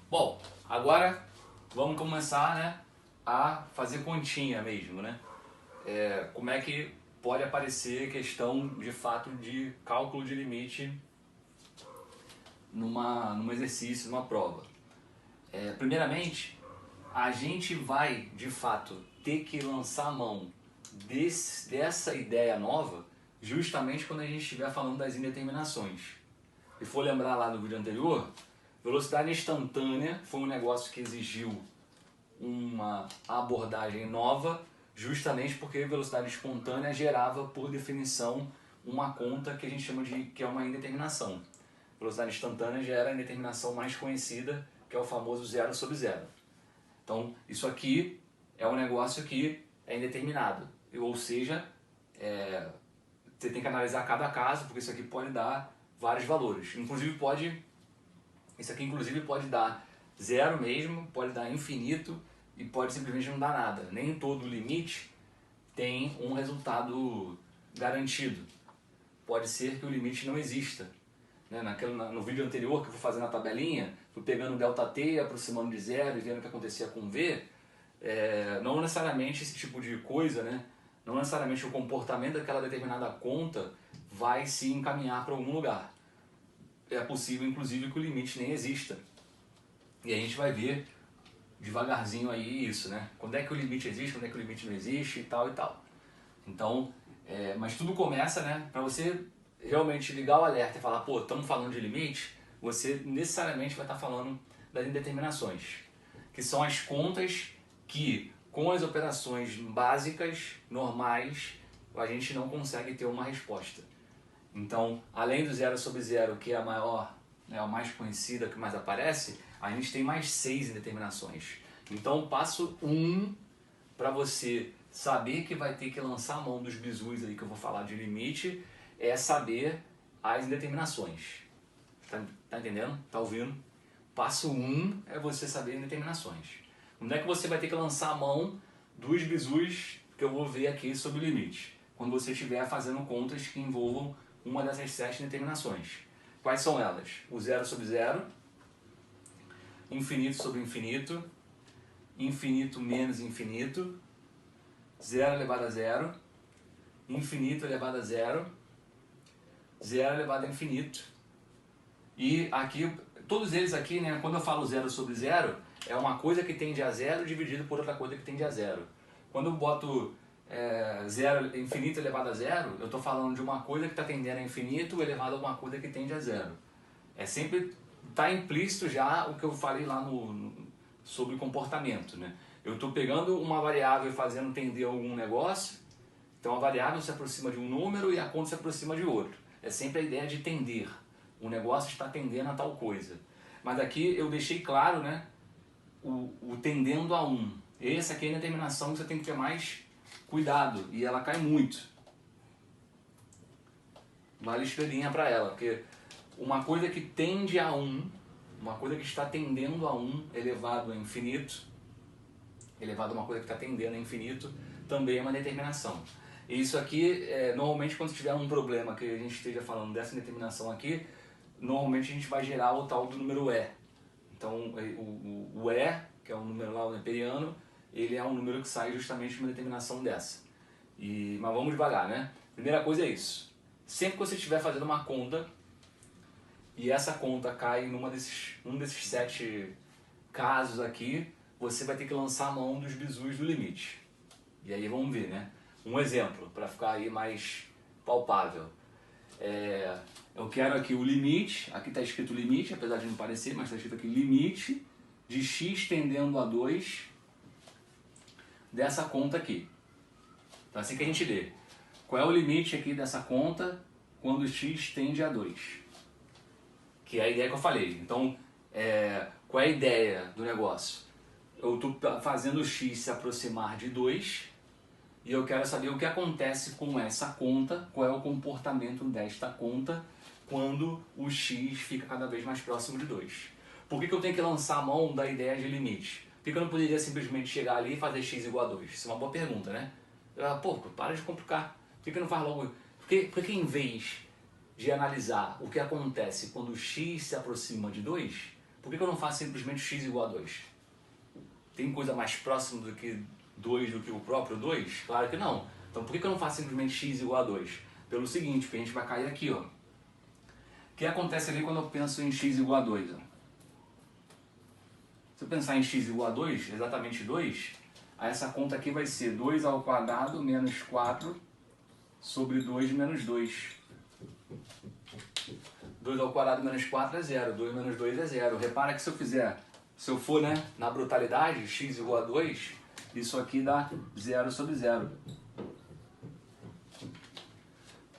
Bom, agora vamos começar, né, a fazer continha mesmo, né? Como é que pode aparecer questão de fato de cálculo de limite num exercício, numa prova. Primeiramente, a gente vai de fato ter que lançar a mão dessa ideia nova justamente quando a gente estiver falando das indeterminações. Se for lembrar lá do vídeo anterior, velocidade instantânea foi um negócio que exigiu uma abordagem nova, justamente porque velocidade espontânea gerava, por definição, uma conta que a gente chama de que é uma indeterminação. Velocidade instantânea gera a indeterminação mais conhecida, que é o famoso zero sobre zero. Então, isso aqui é um negócio que é indeterminado, ou seja, você tem que analisar cada caso, porque isso aqui pode dar vários valores. Isso aqui inclusive pode dar zero mesmo, pode dar infinito e pode simplesmente não dar nada. Nem todo limite tem um resultado garantido. Pode ser que o limite não exista. No vídeo anterior que eu fui fazendo a tabelinha, fui pegando o ΔT, aproximando de zero e vendo o que acontecia com V, não necessariamente esse tipo de coisa, né? Não necessariamente o comportamento daquela determinada conta vai se encaminhar para algum lugar. É possível, inclusive, que o limite nem exista. E a gente vai ver devagarzinho aí isso, né? Quando é que o limite existe, quando é que o limite não existe e tal e tal. Então, mas tudo começa, né? Para você realmente ligar o alerta e falar, pô, estamos falando de limite, você necessariamente vai estar falando das indeterminações, que são as contas que, com as operações básicas, normais, a gente não consegue ter uma resposta. Então, além do zero sobre zero, que é a maior, né, a mais conhecida, que mais aparece, a gente tem mais 6 indeterminações. Então, passo 1 para você saber que vai ter que lançar a mão dos bizus aí que eu vou falar de limite, é saber as indeterminações. Tá entendendo? Tá ouvindo? Passo 1 é você saber indeterminações. Quando é que você vai ter que lançar a mão dos bizus que eu vou ver aqui sobre o limite? Quando você estiver fazendo contas que envolvam uma dessas 7 determinações. Quais são elas? O zero sobre zero, infinito sobre infinito, infinito menos infinito, zero elevado a zero, infinito elevado a zero, zero elevado a infinito. E aqui, todos eles aqui, né, quando eu falo zero sobre zero, é uma coisa que tende a zero dividido por outra coisa que tende a zero. Quando eu boto zero, infinito elevado a zero, eu estou falando de uma coisa que está tendendo a infinito elevado a uma coisa que tende a zero. Sempre está implícito já o que eu falei lá sobre comportamento, né? Eu estou pegando uma variável e fazendo tender a algum negócio, então a variável se aproxima de um número e a conta se aproxima de outro. É sempre a ideia de tender. O negócio está tendendo a tal coisa. Mas aqui eu deixei claro, né, o tendendo a 1. Essa aqui é a determinação que você tem que ter mais cuidado, e ela cai muito. Vale estrelinha para ela, porque uma coisa que tende a 1, uma coisa que está tendendo a 1 elevado a infinito, elevado a uma coisa que está tendendo a infinito, também é uma determinação. E isso aqui, normalmente quando tiver um problema que a gente esteja falando dessa determinação aqui, normalmente a gente vai gerar o tal do número E. Então o E, que é um número lá neperiano, ele é um número que sai justamente de uma determinação dessa. Mas vamos devagar, né? Primeira coisa é isso. Sempre que você estiver fazendo uma conta, e essa conta cai num desses 7 casos aqui, você vai ter que lançar a mão dos bizus do limite. E aí vamos ver, né? Um exemplo, para ficar aí mais palpável. Eu quero aqui o limite, aqui está escrito limite, apesar de não parecer, mas está escrito aqui limite de x tendendo a 2 dessa conta aqui. Então assim que a gente lê. Qual é o limite aqui dessa conta quando x tende a 2? Que é a ideia que eu falei. Então, qual é a ideia do negócio? Eu estou fazendo o x se aproximar de 2 e eu quero saber o que acontece com essa conta, qual é o comportamento desta conta quando o x fica cada vez mais próximo de 2. Por que eu tenho que lançar a mão da ideia de limite? Por que eu não poderia simplesmente chegar ali e fazer x igual a 2? Isso é uma boa pergunta, né? Pô, para de complicar. Por que não faz logo? Por que em vez de analisar o que acontece quando o x se aproxima de 2, por que eu não faço simplesmente x igual a 2? Tem coisa mais próxima do que 2 do que o próprio 2? Claro que não. Então por que eu não faço simplesmente x igual a 2? Pelo seguinte, porque a gente vai cair aqui, ó. O que acontece ali quando eu penso em x igual a 2? Ó? Se eu pensar em x igual a 2, exatamente 2, aí essa conta aqui vai ser 2 ao quadrado menos 4 sobre 2 menos 2. 2 ao quadrado menos 4 é 0, 2 menos 2 é 0. Repara que se eu for, né, na brutalidade, x igual a 2, isso aqui dá 0 sobre 0.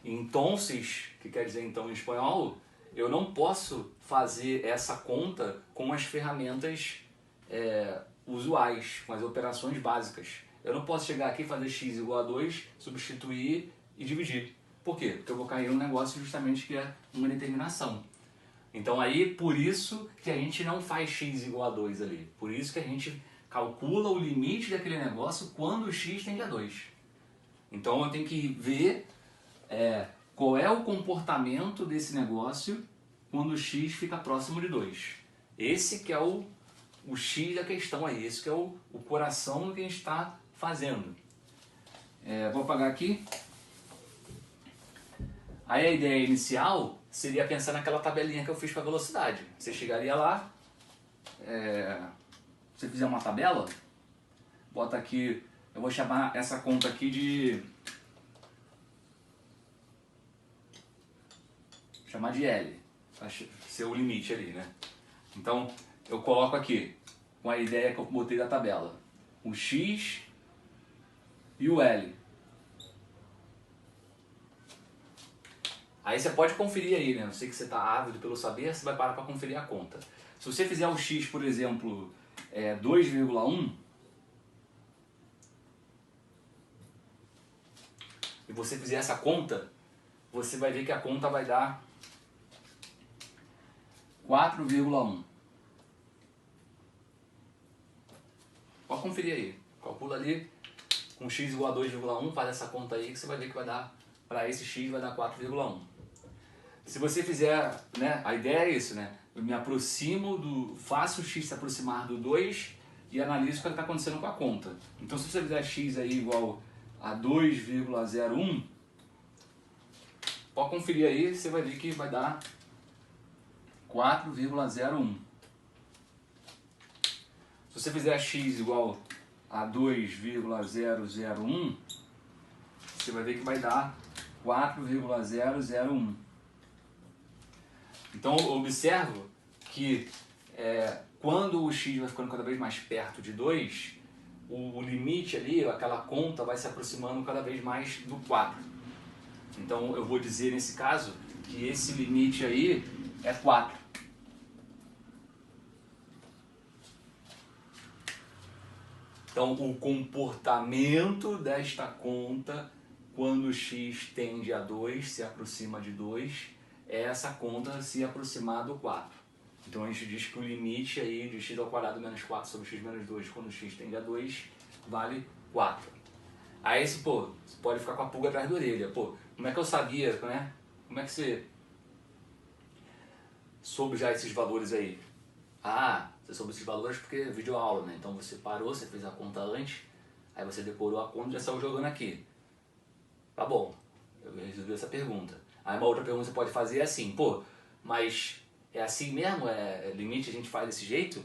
Então, o que quer dizer então em espanhol, eu não posso fazer essa conta com as ferramentas usuais, com as operações básicas. Eu não posso chegar aqui e fazer x igual a 2, substituir e dividir. Por quê? Porque eu vou cair num negócio justamente que é uma determinação. Então aí, por isso que a gente não faz x igual a 2 ali. Por isso que a gente calcula o limite daquele negócio quando o x tende a 2. Então eu tenho que ver qual é o comportamento desse negócio quando o x fica próximo de 2. Esse que é o x da questão aí, esse que é o coração do que a gente está fazendo. Vou apagar aqui. Aí a ideia inicial seria pensar naquela tabelinha que eu fiz para a velocidade. Você chegaria lá, se você fizer uma tabela, bota aqui, eu vou chamar essa conta aqui de... chamar de L, para ser o limite ali, né? Então, eu coloco aqui, com a ideia que eu botei da tabela, o X e o L. Aí você pode conferir aí, né? Eu sei que você está ávido pelo saber, você vai parar para conferir a conta. Se você fizer o X, por exemplo, 2,1, e você fizer essa conta, você vai ver que a conta vai dar 4,1. Pode conferir aí. Calcula ali com x igual a 2,1, faz essa conta aí que você vai ver que vai dar, para esse x vai dar 4,1. Se você fizer, né, a ideia é isso, né? Eu me aproximo faço o x se aproximar do 2 e analiso o que está acontecendo com a conta. Então se você fizer x aí igual a 2,01, pode conferir aí, você vai ver que vai dar 4,01. Se você fizer x igual a 2,001, você vai ver que vai dar 4,001. Então observo que quando o x vai ficando cada vez mais perto de 2, o limite ali, aquela conta vai se aproximando cada vez mais do 4. Então eu vou dizer nesse caso que esse limite aí é 4. Então o comportamento desta conta quando o x tende a 2, se aproxima de 2, é essa conta se aproximar do 4. Então a gente diz que o limite aí de x ao quadrado menos 4 sobre x menos 2 quando o x tende a 2 vale 4. Aí você pode ficar com a pulga atrás da orelha. Como é que eu sabia, né? Como é que você soube já esses valores aí? Ah, você soube esses valores porque é videoaula, né? Então você parou, você fez a conta antes, aí você decorou a conta e já saiu jogando aqui. Tá bom, eu resolvi essa pergunta. Aí uma outra pergunta que você pode fazer é assim, mas é assim mesmo? É limite a gente faz desse jeito?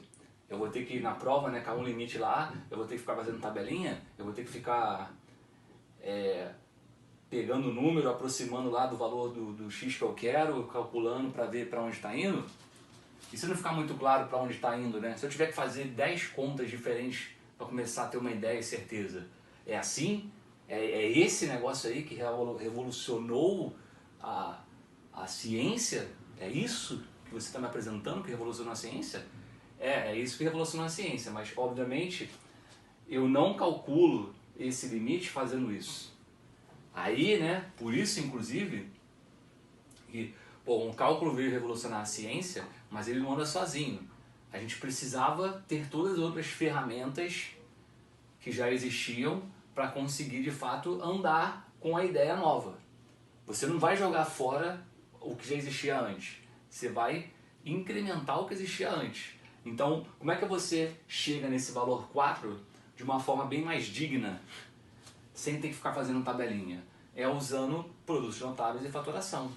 Eu vou ter que ir na prova, né, cair um limite lá, eu vou ter que ficar fazendo tabelinha, eu vou ter que ficar pegando o número, aproximando lá do valor do x que eu quero, calculando para ver para onde está indo? E se não ficar muito claro para onde está indo, né? Se eu tiver que fazer 10 contas diferentes para começar a ter uma ideia e certeza, é assim? É esse negócio aí que revolucionou a ciência? É isso que você está me apresentando que revolucionou a ciência? É isso que revolucionou a ciência, mas obviamente eu não calculo esse limite fazendo isso. Aí, né, por isso inclusive, que um cálculo veio revolucionar a ciência, mas ele não anda sozinho. A gente precisava ter todas as outras ferramentas que já existiam para conseguir de fato andar com a ideia nova. Você não vai jogar fora o que já existia antes. Você vai incrementar o que existia antes. Então, como é que você chega nesse valor 4 de uma forma bem mais digna, sem ter que ficar fazendo tabelinha? É usando produtos notáveis e fatoração,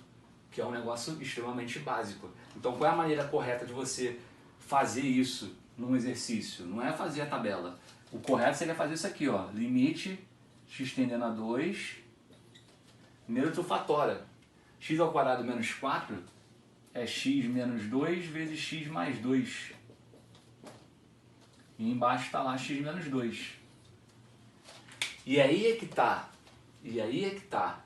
que é um negócio extremamente básico. Então, qual é a maneira correta de você fazer isso num exercício? Não é fazer a tabela. O correto seria fazer isso aqui, ó, limite x tendendo a 2, primeiro tu fatora. X ao quadrado menos 4 é x menos 2 vezes x mais 2. E embaixo está lá x menos 2. E aí é que tá. E aí é que tá.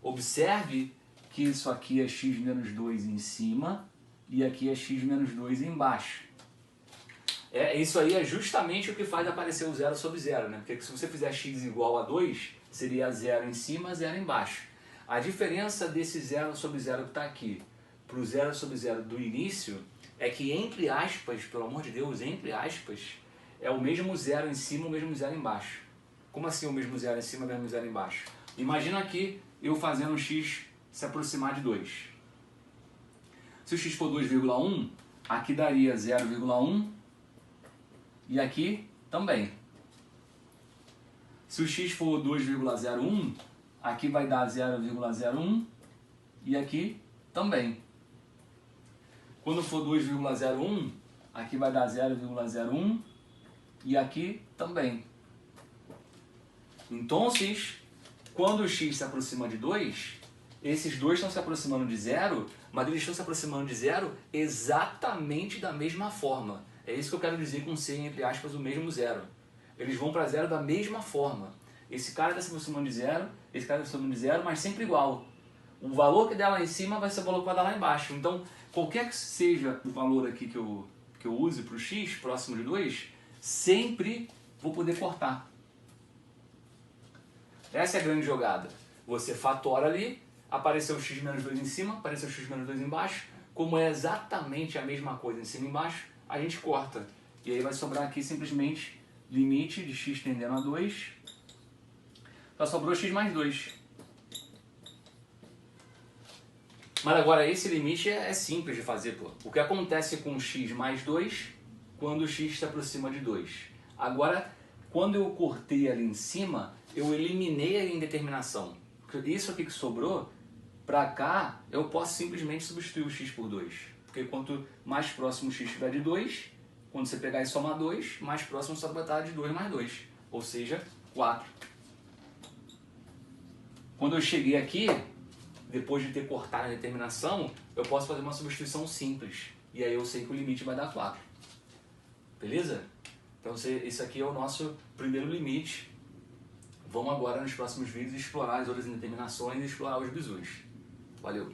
Observe que isso aqui é x menos 2 em cima e aqui é x menos 2 embaixo. Isso aí é justamente o que faz aparecer o 0 sobre 0, né? Porque se você fizer x igual a 2, seria 0 em cima, 0 embaixo. A diferença desse 0 sobre 0 que está aqui para o 0 sobre 0 do início é que, entre aspas, pelo amor de Deus, entre aspas, é o mesmo 0 em cima, o mesmo 0 embaixo. Como assim o mesmo 0 em cima, o mesmo 0 embaixo? Imagina aqui eu fazendo um x se aproximar de 2. Se o x for 2,1, aqui daria 0,1 e aqui também. Se o x for 2,01, aqui vai dar 0,01 e aqui também. Quando for 2,01, aqui vai dar 0,01 e aqui também. Então, quando o x se aproxima de 2, esses dois estão se aproximando de 0, mas eles estão se aproximando de 0 exatamente da mesma forma. É isso que eu quero dizer com ser, entre aspas, o mesmo 0. Eles vão para 0 da mesma forma. Esse cara está se aproximando de 0, esse cara está se aproximando de 0, mas sempre igual. O valor que der lá em cima vai ser o valor que vai dar lá embaixo. Então, qualquer que seja o valor aqui que eu use para o x, próximo de 2, sempre vou poder cortar. Essa é a grande jogada. Você fatora ali, apareceu o x menos 2 em cima, apareceu o x menos 2 embaixo. Como é exatamente a mesma coisa em cima e embaixo, a gente corta. E aí vai sobrar aqui simplesmente limite de x tendendo a 2. Só sobrou x mais 2. Mas agora esse limite é simples de fazer, pô. O que acontece com x mais 2 quando o x se aproxima de 2? Agora, quando eu cortei ali em cima, eu eliminei a indeterminação. Isso aqui que sobrou, para cá, eu posso simplesmente substituir o x por 2. Porque quanto mais próximo o x estiver de 2, quando você pegar e somar 2, mais próximo só vai estar de 2 mais 2. Ou seja, 4. Quando eu cheguei aqui, depois de ter cortado a determinação, eu posso fazer uma substituição simples. E aí eu sei que o limite vai dar 4. Beleza? Então esse aqui é o nosso primeiro limite. Vamos agora nos próximos vídeos explorar as outras indeterminações e explorar os bizus. Valeu!